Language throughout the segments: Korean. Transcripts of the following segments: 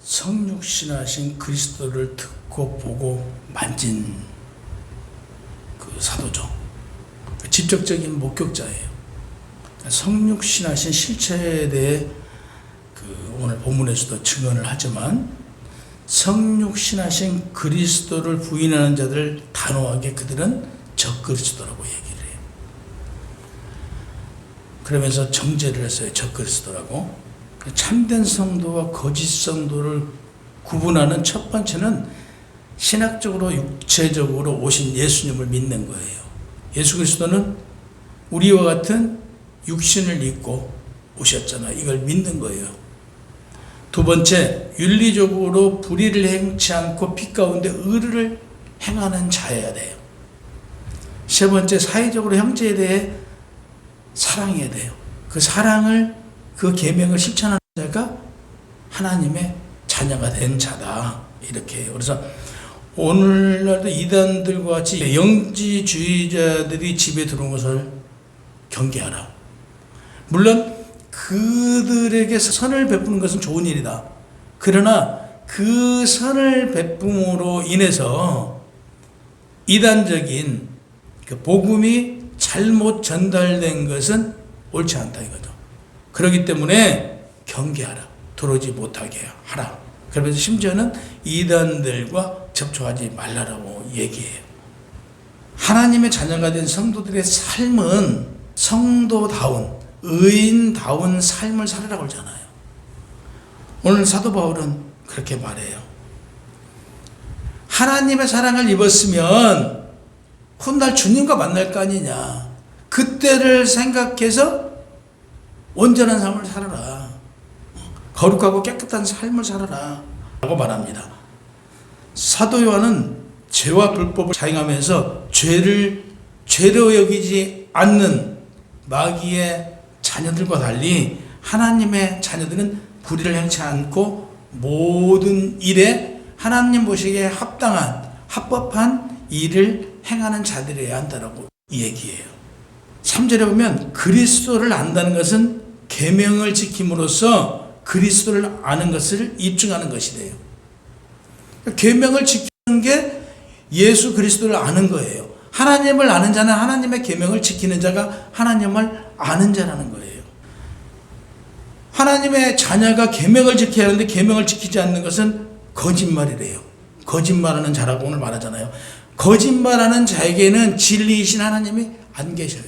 성육신하신 그리스도를 듣고 보고 만진 그 사도죠. 직접적인 목격자예요. 성육신하신 실체에 대해 오늘 본문에서도 증언을 하지만 성육신하신 그리스도를 부인하는 자들 단호하게 그들은 적그리스도라고 얘기를 해요. 그러면서 정죄를 했어요. 적그리스도라고. 참된 성도와 거짓 성도를 구분하는 첫 번째는 신학적으로 육체적으로 오신 예수님을 믿는 거예요. 예수 그리스도는 우리와 같은 육신을 입고 오셨잖아요. 이걸 믿는 거예요. 두 번째, 윤리적으로 불의를 행치 않고 빛 가운데 의를 행하는 자여야 돼요. 세 번째, 사회적으로 형제에 대해 사랑해야 돼요. 그 사랑을, 그 계명을 실천하는 자가 하나님의 자녀가 된 자다. 이렇게 해요. 그래서 오늘날도 이단들과 같이 영지주의자들이 집에 들어온 것을 경계하라. 물론 그들에게 선을 베푸는 것은 좋은 일이다. 그러나 그 선을 베품으로 인해서 이단적인 그 복음이 잘못 전달된 것은 옳지 않다 이거죠. 그렇기 때문에 경계하라. 들어오지 못하게 하라. 그러면서 심지어는 이단들과 접촉하지 말라라고 얘기해요. 하나님의 자녀가 된 성도들의 삶은 성도다운 의인다운 삶을 살으라고 하잖아요. 오늘 사도 바울은 그렇게 말해요. 하나님의 사랑을 입었으면 훗날 주님과 만날 거 아니냐. 그때를 생각해서 온전한 삶을 살아라. 거룩하고 깨끗한 삶을 살아라 라고 말합니다. 사도 요한은 죄와 불법을 자행하면서 죄로 여기지 않는 마귀의 자녀들과 달리 하나님의 자녀들은 불의를 행치 않고 모든 일에 하나님 보시기에 합당한 합법한 일을 행하는 자들이어야 한다라고 얘기해요. 3절에 보면 그리스도를 안다는 것은 계명을 지킴으로써 그리스도를 아는 것을 입증하는 것이래요. 계명을 지키는 게 예수 그리스도를 아는 거예요. 하나님을 아는 자는 하나님의 계명을 지키는 자가 하나님을 아는 자라는 거예요. 하나님의 자녀가 계명을 지켜야 하는데 계명을 지키지 않는 것은 거짓말이래요. 거짓말하는 자라고 오늘 말하잖아요. 거짓말하는 자에게는 진리이신 하나님이 안 계셔요.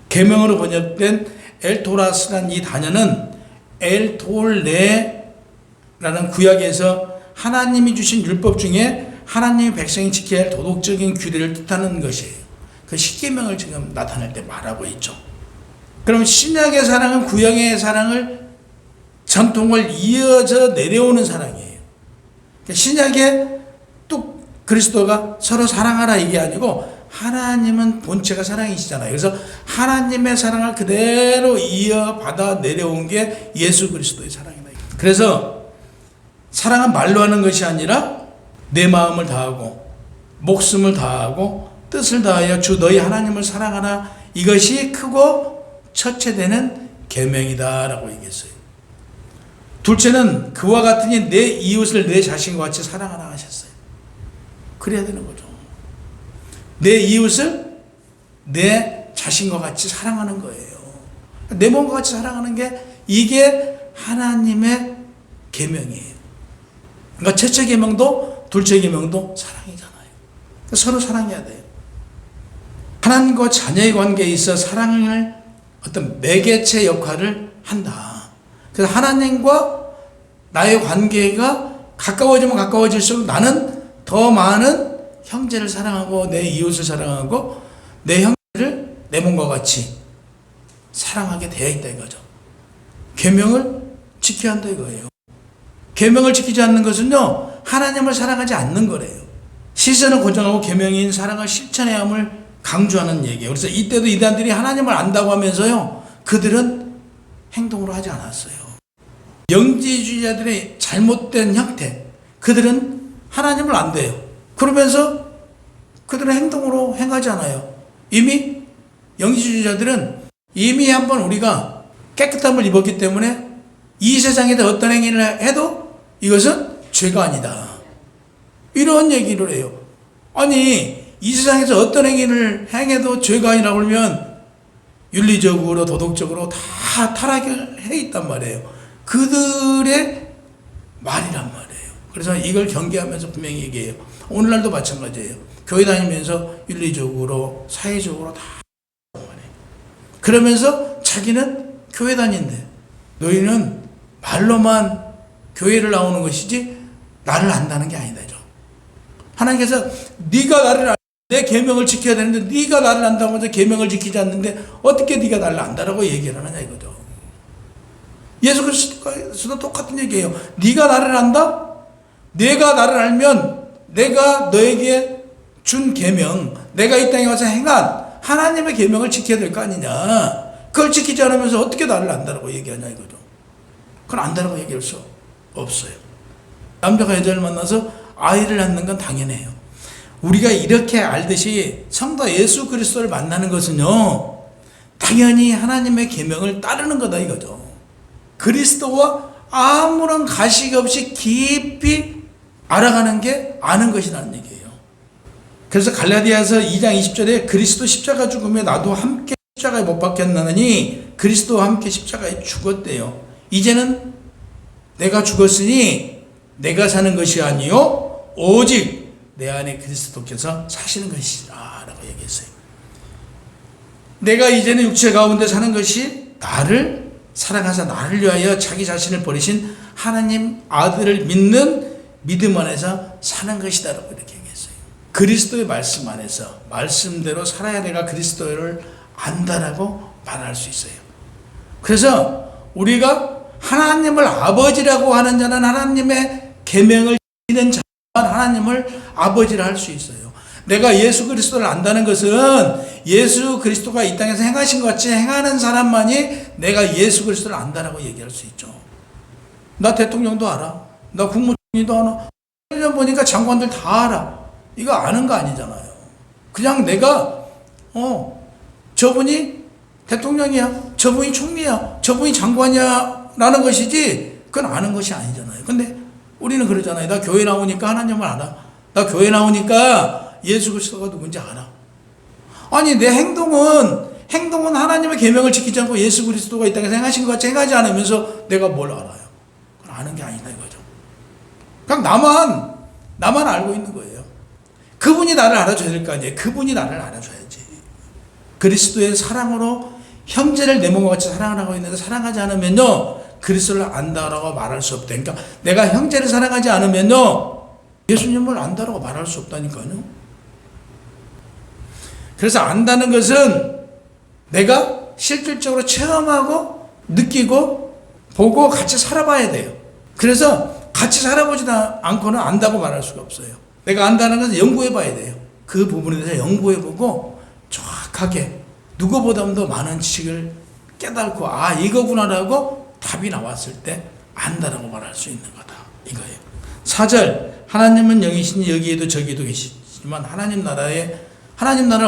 계명으로 번역된 엘토라스란 이 단어는 엘톨레라는 구약에서 하나님이 주신 율법 중에 하나님의 백성이 지켜야 할 도덕적인 규례를 뜻하는 것이에요. 그 십계명을 지금 나타낼 때 말하고 있죠. 그럼 신약의 사랑은 구약의 사랑을 전통을 이어져 내려오는 사랑이에요. 신약의 또 그리스도가 서로 사랑하라 이게 아니고 하나님은 본체가 사랑이시잖아요. 그래서 하나님의 사랑을 그대로 이어받아 내려온 게 예수 그리스도의 사랑이다. 그래서 사랑은 말로 하는 것이 아니라 내 마음을 다하고 목숨을 다하고 뜻을 다하여 주 너희 하나님을 사랑하라. 이것이 크고 첫째 되는 계명이다 라고 얘기했어요. 둘째는 그와 같으니 내 이웃을 내 자신과 같이 사랑하라 하셨어요. 그래야 되는 거죠. 내 이웃을 내 자신과 같이 사랑하는 거예요. 내 몸과 같이 사랑하는 게 이게 하나님의 계명이에요. 그러니까 첫째 계명도 둘째 계명도 사랑이잖아요. 그러니까 서로 사랑해야 돼요. 하나님과 자녀의 관계에 있어 사랑을 어떤 매개체 역할을 한다. 그래서 하나님과 나의 관계가 가까워지면 가까워질수록 나는 더 많은 형제를 사랑하고 내 이웃을 사랑하고 내 형제를 내 몸과 같이 사랑하게 되어 있다 이거죠. 계명을 지켜야 한다 이거예요. 계명을 지키지 않는 것은요 하나님을 사랑하지 않는 거래요. 시선을 고정하고 계명인 사랑을 실천해야 함을 강조하는 얘기예요. 그래서 이때도 이단들이 하나님을 안다고 하면서요 그들은 행동으로 하지 않았어요. 영지주의자들의 잘못된 형태, 그들은 하나님을 안대요. 그러면서 그들은 행동으로 행하지 않아요. 이미 영지주의자들은 이미 한번 우리가 깨끗함을 입었기 때문에 이 세상에다 어떤 행위를 해도 이것은 죄가 아니다. 이런 얘기를 해요. 아니 이 세상에서 어떤 행위를 행해도 죄가 아니라고 그러면 윤리적으로 도덕적으로 다 타락을 해 있단 말이에요. 그들의 말이란 말이에요. 그래서 이걸 경계하면서 분명히 얘기해요. 오늘날도 마찬가지예요. 교회 다니면서 윤리적으로 사회적으로 다 그러면서 자기는 교회 다닌대. 너희는 말로만 교회를 나오는 것이지 나를 안다는 게 아니다. 하나님께서 네가 나를 내 계명을 지켜야 되는데 네가 나를 안다고 해서 계명을 지키지 않는데 어떻게 네가 나를 안다라고 얘기를 하느냐 이거죠. 예수 그리스도도 똑같은 얘기예요. 네가 나를 안다? 내가 나를 알면 내가 너에게 준 계명, 내가 이 땅에 와서 행한 하나님의 계명을 지켜야 될 거 아니냐. 그걸 지키지 않으면서 어떻게 나를 안다라고 얘기하냐 이거죠. 그걸 안다라고 얘기할 수 없어요. 남자가 여자를 만나서 아이를 낳는 건 당연해요. 우리가 이렇게 알듯이 성도 예수 그리스도를 만나는 것은요, 당연히 하나님의 계명을 따르는 거다 이거죠. 그리스도와 아무런 가식 없이 깊이 알아가는 게 아는 것이라는 얘기예요. 그래서 갈라디아서 2장 20절에 그리스도 십자가 죽음에 나도 함께 십자가에 못 박혔나니 그리스도와 함께 십자가에 죽었대요. 이제는 내가 죽었으니 내가 사는 것이 아니요 오직 내 안에 그리스도께서 사시는 것이라 라고 얘기했어요. 내가 이제는 육체 가운데 사는 것이 나를 사랑하사 나를 위하여 자기 자신을 버리신 하나님 아들을 믿는 믿음 안에서 사는 것이다 라고 이렇게 얘기했어요. 그리스도의 말씀 안에서 말씀대로 살아야 내가 그리스도를 안다라고 말할 수 있어요. 그래서 우리가 하나님을 아버지라고 하는 자는 하나님의 계명을 지키는 자만 하나님을 아버지라 할 수 있어요. 내가 예수 그리스도를 안다는 것은 예수 그리스도가 이 땅에서 행하신 것 같이 행하는 사람만이 내가 예수 그리스도를 안다라고 얘기할 수 있죠. 나 대통령도 알아. 나 국무총리도 알아. 1년 보니까 장관들 다 알아. 이거 아는 거 아니잖아요. 그냥 내가 저분이 대통령이야, 저분이 총리야, 저분이 장관이야 라는 것이지 그건 아는 것이 아니잖아요. 근데 우리는 그러잖아요. 나 교회 나오니까 하나님을 알아. 나 교회 나오니까 예수 그리스도가 누군지 알아. 아니 내 행동은 하나님의 계명을 지키지 않고 예수 그리스도가 이 땅에서 행하신 것 같이 행하지 않으면서 내가 뭘 알아요? 그건 아는 게 아니다 이거죠. 그냥 나만 알고 있는 거예요. 그분이 나를 알아줘야 될 거 아니에요. 그분이 나를 알아줘야지. 그리스도의 사랑으로 형제를 내 몸과 같이 사랑을 하고 있는데 사랑하지 않으면요 그리스도를 안다라고 말할 수 없다. 그러니까 내가 형제를 사랑하지 않으면요 예수님을 안다라고 말할 수 없다니까요. 그래서 안다는 것은 내가 실질적으로 체험하고 느끼고 보고 같이 살아봐야 돼요. 그래서 같이 살아보지 않고는 안다고 말할 수가 없어요. 내가 안다는 것은 연구해봐야 돼요. 그 부분에 대해서 연구해보고 정확하게 누구보다도 많은 지식을 깨닫고 이거구나라고 답이 나왔을 때 안다라고 말할 수 있는 거다 이거예요. 4절 하나님은 영이시니 여기에도 저기에도 계시지만 하나님 나라는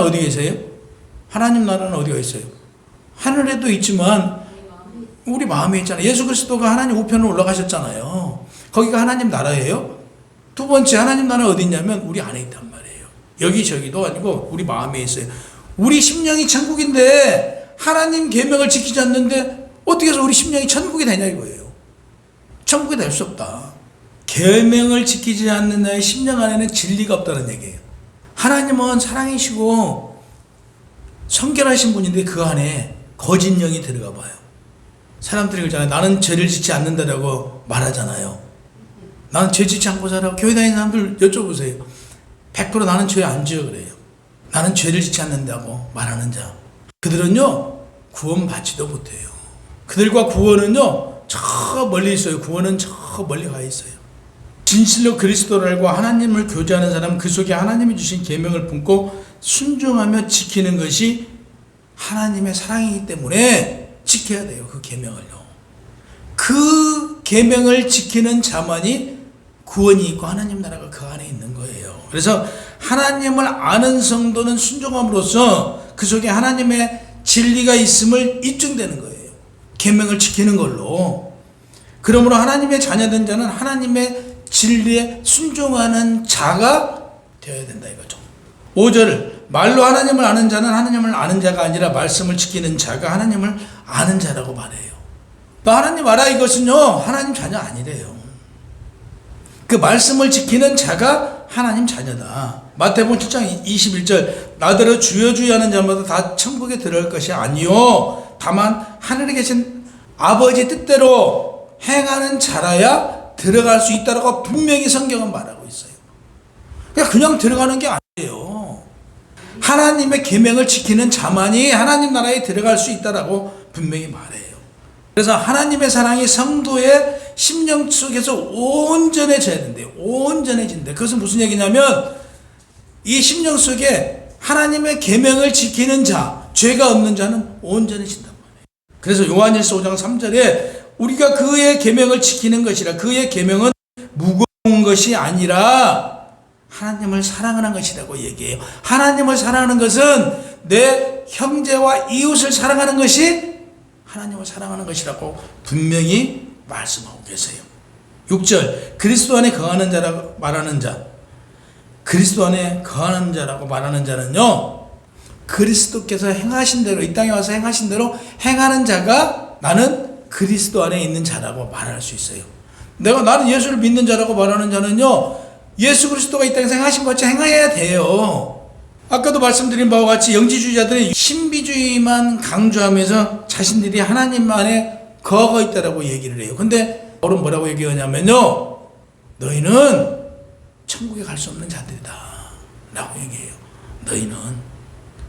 어디 계세요? 하나님 나라는 어디가 있어요? 하늘에도 있지만 우리 마음에 있잖아요. 예수 그리스도가 하나님 우편으로 올라가셨잖아요. 거기가 하나님 나라예요. 두 번째 하나님 나라는 어디 있냐면 우리 안에 있단 말이에요. 여기저기도 아니고 우리 마음에 있어요. 우리 심령이 천국인데 하나님 계명을 지키지 않는데 어떻게 해서 우리 심령이 천국이 되냐 이거예요. 천국이 될 수 없다. 계명을 지키지 않는 나의 심령 안에는 진리가 없다는 얘기예요. 하나님은 사랑이시고 성결하신 분인데 그 안에 거짓 영이 들어가 봐요. 사람들이 그러잖아요. 나는 죄를 짓지 않는다라고 말하잖아요. 나는 죄 짓지 않고 살아. 교회 다니는 사람들 여쭤보세요. 100% 나는 죄 안 지어 그래요. 나는 죄를 짓지 않는다고 말하는 자. 그들은요 구원받지도 못해요. 그들과 구원은요 저 멀리 있어요. 구원은 저 멀리 가 있어요. 진실로 그리스도를 알고 하나님을 교제하는 사람은 그 속에 하나님이 주신 계명을 품고 순종하며 지키는 것이 하나님의 사랑이기 때문에 지켜야 돼요. 그 계명을요. 그 계명을 지키는 자만이 구원이 있고 하나님 나라가 그 안에 있는 거예요. 그래서 하나님을 아는 성도는 순종함으로써 그 속에 하나님의 진리가 있음을 입증되는 거예요. 계명을 지키는 걸로. 그러므로 하나님의 자녀된 자는 하나님의 진리에 순종하는 자가 되어야 된다 이거죠. 5절, 말로 하나님을 아는 자는 하나님을 아는 자가 아니라 말씀을 지키는 자가 하나님을 아는 자라고 말해요. 너 하나님 알아 이것은요, 하나님 자녀 아니래요. 그 말씀을 지키는 자가 하나님 자녀다. 마태복음 7장 21절, 나더러 주여 주여 하는 자마다 다 천국에 들어갈 것이 아니요 다만 하늘에 계신 아버지 뜻대로 행하는 자라야 들어갈 수 있다라고 분명히 성경은 말하고 있어요. 그냥 들어가는 게 아니에요. 하나님의 계명을 지키는 자만이 하나님 나라에 들어갈 수 있다라고 분명히 말해요. 그래서 하나님의 사랑이 성도의 심령 속에서 온전해져야 된대요. 온전해진대. 그것은 무슨 얘기냐면 이 심령 속에 하나님의 계명을 지키는 자, 죄가 없는 자는 온전해진단 말이에요. 그래서 요한일서 5장 3절에 우리가 그의 계명을 지키는 것이라, 그의 계명은 무거운 것이 아니라 하나님을 사랑하는 것이라고 얘기해요. 하나님을 사랑하는 것은 내 형제와 이웃을 사랑하는 것이 하나님을 사랑하는 것이라고 분명히 말씀하고 계세요. 6절, 그리스도 안에 거하는 자라고 말하는 자, 그리스도 안에 거하는 자라고 말하는 자는요, 그리스도께서 행하신 대로, 이 땅에 와서 행하신 대로 행하는 자가 나는 그리스도 안에 있는 자라고 말할 수 있어요. 나는 예수를 믿는 자라고 말하는 자는요, 예수 그리스도가 이 땅에서 행하신 것 같이 행해야 돼요. 아까도 말씀드린 바와 같이 영지주의자들은 신비주의만 강조하면서 자신들이 하나님 안에 거하고 있다라고 얘기를 해요. 근데 바울은 뭐라고 얘기하냐면요, 너희는 천국에 갈 수 없는 자들이다 라고 얘기해요. 너희는.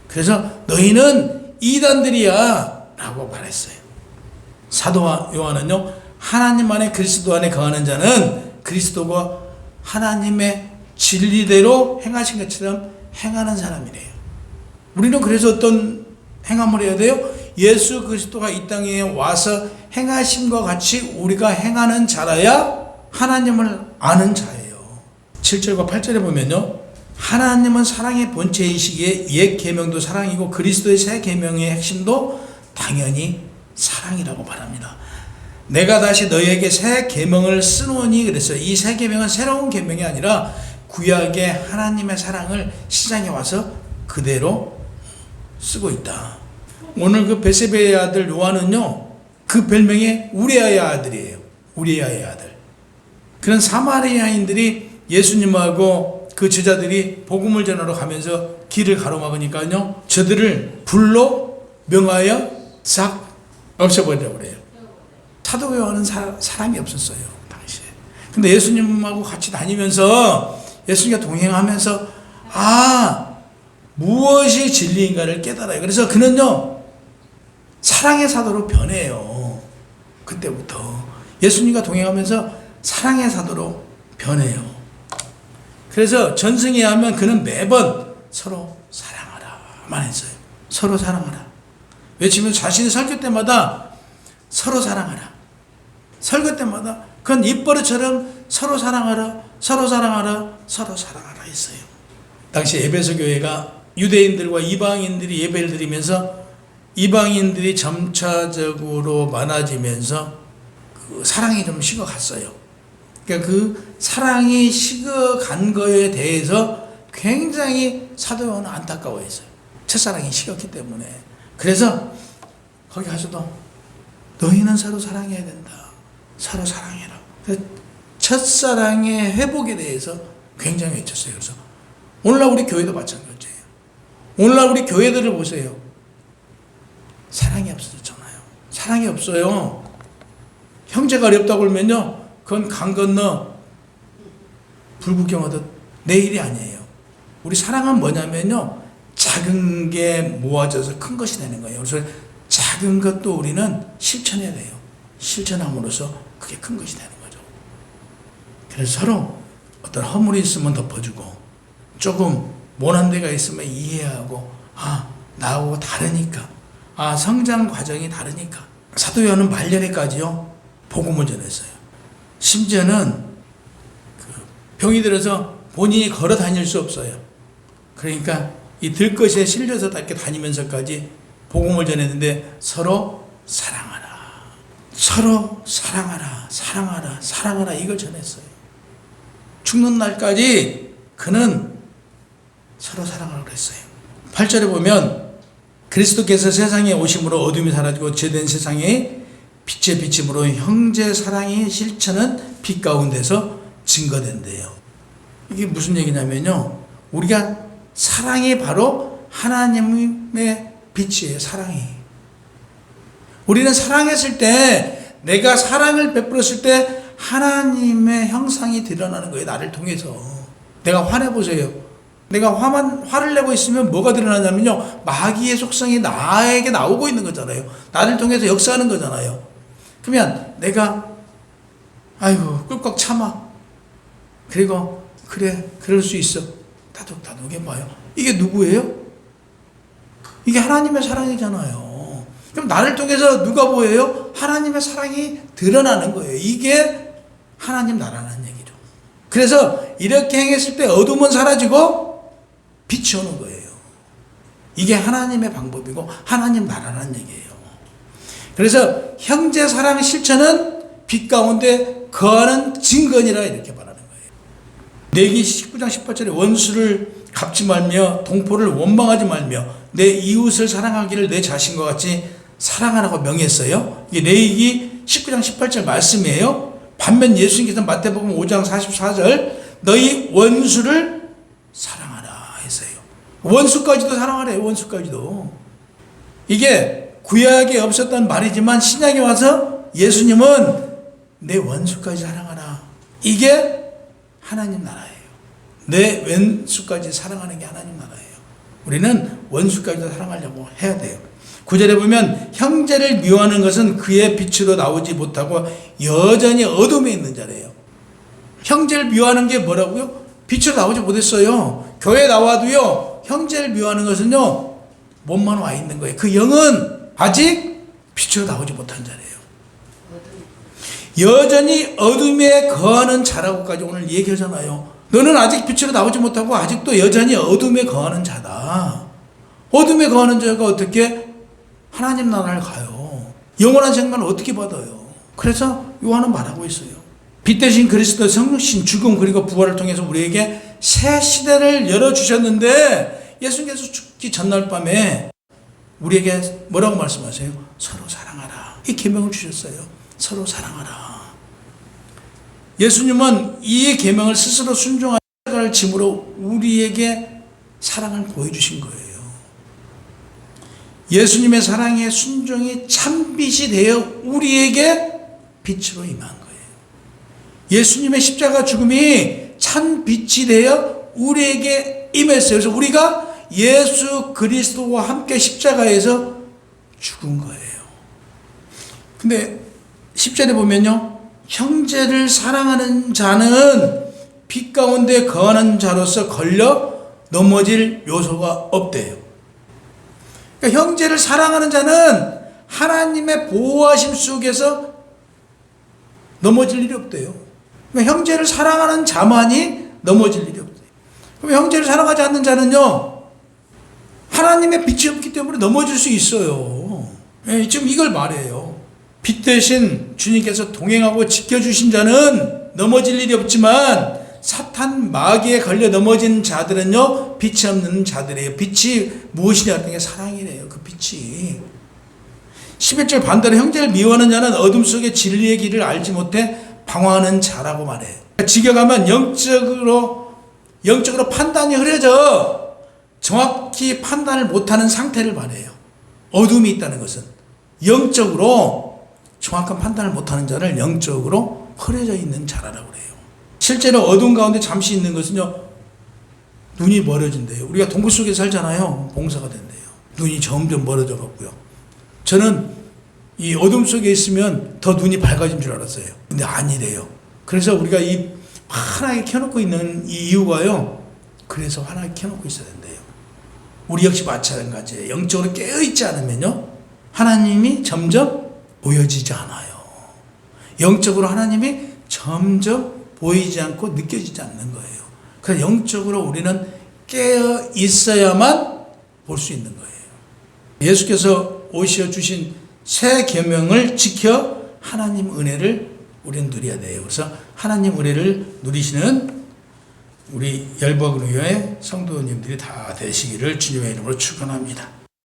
그래서 너희는 이단들이야 라고 말했어요. 사도 요한은요, 하나님 안에 그리스도 안에 거하는 자는 그리스도가 하나님의 진리대로 행하신 것처럼 행하는 사람이래요. 우리는 그래서 어떤 행함을 해야 돼요? 예수 그리스도가 이 땅에 와서 행하심과 같이 우리가 행하는 자라야 하나님을 아는 자예요. 7절과 8절에 보면요, 하나님은 사랑의 본체이시기에 옛 계명도 사랑이고 그리스도의 새 계명의 핵심도 당연히 사랑이라고 말합니다. 내가 다시 너희에게 새 계명을 쓰노니 그랬어요. 이 새 계명은 새로운 계명이 아니라 구약의 하나님의 사랑을 시장에 와서 그대로 쓰고 있다. 오늘 그 베세베의 아들 요한은요, 그 별명이 우리아의 아들이에요. 우리아의 아들. 그런 사마리아인들이 예수님하고 그 제자들이 복음을 전하러 가면서 길을 가로막으니까요, 저들을 불로 명하여 싹 없애버리려고 그래요. 사도 요한은 사람이 없었어요, 당시에. 근데 예수님하고 같이 다니면서, 예수님과 동행하면서, 무엇이 진리인가를 깨달아요. 그래서 그는요, 사랑의 사도로 변해요. 그때부터. 예수님과 동행하면서 사랑의 사도로 변해요. 그래서 전승에 하면 그는 매번 서로 사랑하라만 했어요. 서로 사랑하라. 외치면서 자신이 설교 때마다 서로 사랑하라. 설교 때마다 그건 입버릇처럼 서로 사랑하라, 서로 사랑하라, 서로 사랑하라 했어요. 당시 에베소 교회가 유대인들과 이방인들이 예배를 드리면서 이방인들이 점차적으로 많아지면서 그 사랑이 좀 식어갔어요. 그러니까 그 사랑이 식어간 거에 대해서 굉장히 사도 요한은 안타까워했어요. 첫사랑이 식었기 때문에. 그래서 거기 가서도 너희는 서로 사랑해야 된다. 서로 사랑해라. 첫사랑의 회복에 대해서 굉장히 외쳤어요. 그래서 오늘날 우리 교회도 마찬가지예요. 오늘날 우리 교회들을 보세요. 사랑이 없어졌잖아요. 사랑이 없어요. 형제가 어렵다고 그러면요, 그건 강 건너 불구경하듯 내일이 아니에요. 우리 사랑은 뭐냐면요, 작은 게 모아져서 큰 것이 되는 거예요. 그래서 작은 것도 우리는 실천해야 돼요. 실천함으로써 그게 큰 것이 되는 거죠. 그래서 서로 어떤 허물이 있으면 덮어주고, 조금 모난 데가 있으면 이해하고, 나하고 다르니까, 성장 과정이 다르니까. 사도 요한은 말년에까지요, 복음을 전했어요. 심지어는 병이 들어서 본인이 걸어 다닐 수 없어요. 그러니까 이 들것에 실려서 이렇게 다니면서까지 복음을 전했는데 서로 사랑하라. 서로 사랑하라, 사랑하라, 사랑하라 이걸 전했어요. 죽는 날까지 그는 서로 사랑하라고 그랬어요. 8절에 보면 그리스도께서 세상에 오심으로 어둠이 사라지고 죄된 세상에 빛의 비침으로 형제 사랑의 실천은 빛 가운데서 증거된대요. 이게 무슨 얘기냐면요, 우리가 사랑이 바로 하나님의 빛이에요. 사랑이. 우리는 사랑했을 때, 내가 사랑을 베풀었을 때 하나님의 형상이 드러나는 거예요. 나를 통해서. 내가 화내보세요. 내가 화를 내고 있으면 뭐가 드러나냐면요, 마귀의 속성이 나에게 나오고 있는 거잖아요. 나를 통해서 역사하는 거잖아요. 그러면 내가 아이고 꿀꺽 참아. 그리고 그래 그럴 수 있어. 다독다독 해봐요. 이게 누구예요? 이게 하나님의 사랑이잖아요. 그럼 나를 통해서 누가 보여요? 하나님의 사랑이 드러나는 거예요. 이게 하나님 나라는 얘기죠. 그래서 이렇게 행했을 때 어둠은 사라지고 빛이 오는 거예요. 이게 하나님의 방법이고 하나님 나라는 얘기예요. 그래서 형제 사랑의 실천은 빛 가운데 거하는 증거니라 이렇게 말하는 거예요. 레위기 19장 18절에 원수를 갚지 말며 동포를 원망하지 말며 내 이웃을 사랑하기를 내 자신과 같이 사랑하라고 명했어요. 이게 레위기 19장 18절 말씀이에요. 반면 예수님께서 마태복음 5장 44절 너희 원수를 사랑하라 했어요. 원수까지도 사랑하래요. 원수까지도. 이게 구약에 없었던 말이지만 신약에 와서 예수님은 내 원수까지 사랑하라. 이게 하나님 나라예요. 내 원수까지 사랑하는 게 하나님 나라예요. 우리는 원수까지도 사랑하려고 해야 돼요. 9절에 보면 형제를 미워하는 것은 그의 빛으로 나오지 못하고 여전히 어둠에 있는 자래요. 형제를 미워하는 게 뭐라고요? 빛으로 나오지 못했어요. 교회 나와도요, 형제를 미워하는 것은요, 몸만 와 있는 거예요. 그 영은 아직 빛으로 나오지 못한 자래요. 여전히 어둠에 거하는 자라고까지 오늘 얘기하잖아요. 너는 아직 빛으로 나오지 못하고 아직도 여전히 어둠에 거하는 자다. 어둠에 거하는 자가 어떻게 하나님 나라를 가요? 영원한 생명을 어떻게 받아요? 그래서 요한은 말하고 있어요. 빛 대신 그리스도 성육신 죽음 그리고 부활을 통해서 우리에게 새 시대를 열어주셨는데 예수님께서 죽기 전날 밤에 우리에게 뭐라고 말씀하세요? 서로 사랑하라. 이 계명을 주셨어요. 서로 사랑하라. 예수님은 이 계명을 스스로 순종하는 십자가를 짐으로 우리에게 사랑을 보여주신 거예요. 예수님의 사랑의 순종이 참빛이 되어 우리에게 빛으로 임한 거예요. 예수님의 십자가 죽음이 참빛이 되어 우리에게 임했어요. 그래서 우리가 예수 그리스도와 함께 십자가에서 죽은 거예요. 근데 10절에 보면요, 형제를 사랑하는 자는 빛 가운데 거하는 자로서 걸려 넘어질 요소가 없대요. 그러니까 형제를 사랑하는 자는 하나님의 보호하심 속에서 넘어질 일이 없대요. 그러니까 형제를 사랑하는 자만이 넘어질 일이 없대요. 그럼 형제를 사랑하지 않는 자는요, 하나님의 빛이 없기 때문에 넘어질 수 있어요. 지금 이걸 말해요. 빛 대신 주님께서 동행하고 지켜주신 자는 넘어질 일이 없지만 사탄 마귀에 걸려 넘어진 자들은요, 빛이 없는 자들이에요. 빛이 무엇이냐 했더니 게 사랑이래요. 그 빛이. 11절 반대로 형제를 미워하는 자는 어둠 속에 진리의 길을 알지 못해 방황하는 자라고 말해요. 직역하면 영적으로 판단이 흐려져 정확히 판단을 못하는 상태를 말해요. 어둠이 있다는 것은 영적으로 정확한 판단을 못하는 자를 영적으로 흐려져 있는 자라고 그래요. 실제로 어둠 가운데 잠시 있는 것은요, 눈이 멀어진대요. 우리가 동굴 속에 살잖아요. 봉사가 된대요. 눈이 점점 멀어져 갖고요. 저는 이 어둠 속에 있으면 더 눈이 밝아진 줄 알았어요. 근데 아니래요. 그래서 우리가 이 환하게 켜놓고 있는 이 이유가요, 그래서 환하게 켜놓고 있어야 된대요. 우리 역시 마찬가지예요. 영적으로 깨어있지 않으면요, 하나님이 점점 보여지지 않아요. 영적으로 하나님이 점점 보이지 않고 느껴지지 않는 거예요. 그래서 영적으로 우리는 깨어 있어야만 볼 수 있는 거예요. 예수께서 오시어 주신 새 계명을 지켜 하나님 은혜를 우리는 누려야 돼요. 그래서 하나님 은혜를 누리시는 우리 열복교회 성도님들이 다 되시기를 주님의 이름으로 축원합니다.